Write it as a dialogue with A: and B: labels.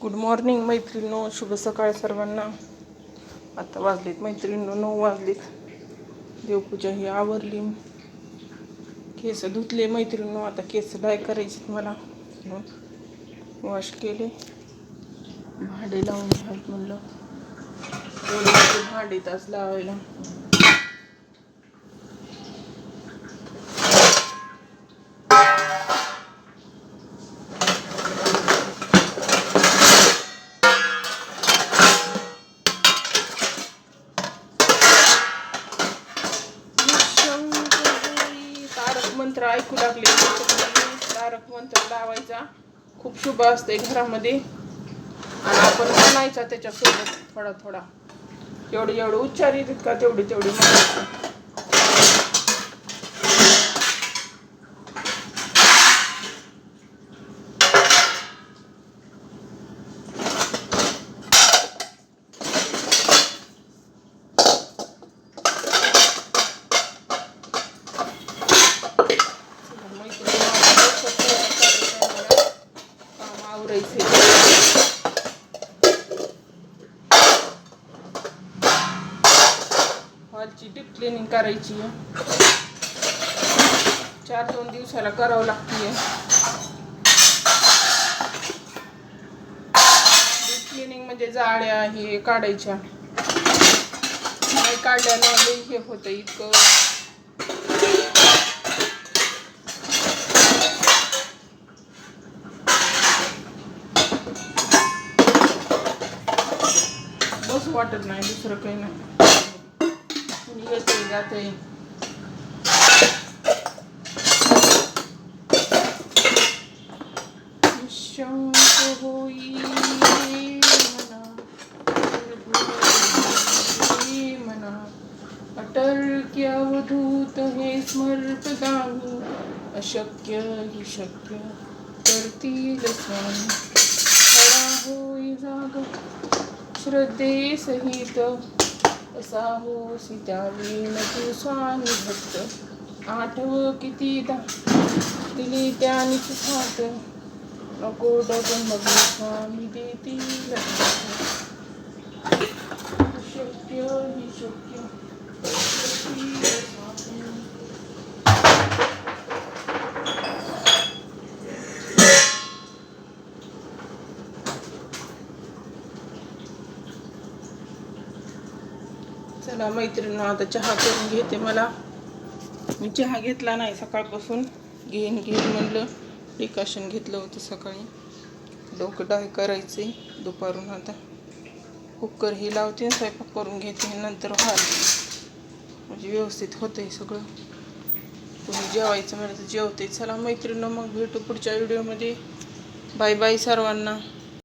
A: Good morning मैत्रिणींनो, शुभ सकाळ सर्वांना. आता वाजलेत मैत्रिणींनो 9 वाजलेत. देवपूजा ही आवरली, केस धुतले मैत्रिणींनो. आता केस डाय करायचे मला, वॉश केले, भांडे लावून घ्यावेत म्हणलं. एवढे भांडे तास लावायला. मंत्र ऐकू लागले. तारक मंत्र लावायचा, खूप शुभ असते घरामध्ये. आणि आपण म्हणायचा त्याच्यासोबत थोडा थोडा. जेवढे उच्चार येतात का तेवढे म्हणायचं. हॉलची डीप क्लिनिंग करायची आहे. 4-2 दिवसाला करावं लागते. डीप क्लिनिंग म्हणजे जाळ्या हे काढायच्या. नाही काढल्यानं लई हे होतं इतकं. बस वाटत नाही, दुसरं काही नाही. कुणी येते जाते. निशंक होई मना, अटल की अवधूत हे स्मर्त गाऊ. अशक्य ही शक्य करतील स्वामी. खरा होई जाग श्रद्धे सहित, असा होसी त्यावेळी तू स्वामी भक्त. आठव कितीदा दिली त्यानीच साथ, नको डगमग स्वामी देतील. शक्य ही शक्य. चला मैत्रिणींनो, आता चहा करून घेते. मी चहा घेतला नाही सकाळपासून. घेईन म्हणलं. डिकॉशन घेतलं होतं सकाळी. डोकं डाय करायचे दुपारून. आता कुकर ही लावते, स्वयंपाक करून घेते, नंतर म्हणजे व्यवस्थित होतंय सगळं. तुम्ही जेवायचं म्हणलं तर जेवते. चला मैत्रिणींनो, मग भेटू पुढच्या व्हिडिओमध्ये. बाय बाय सर्वांना.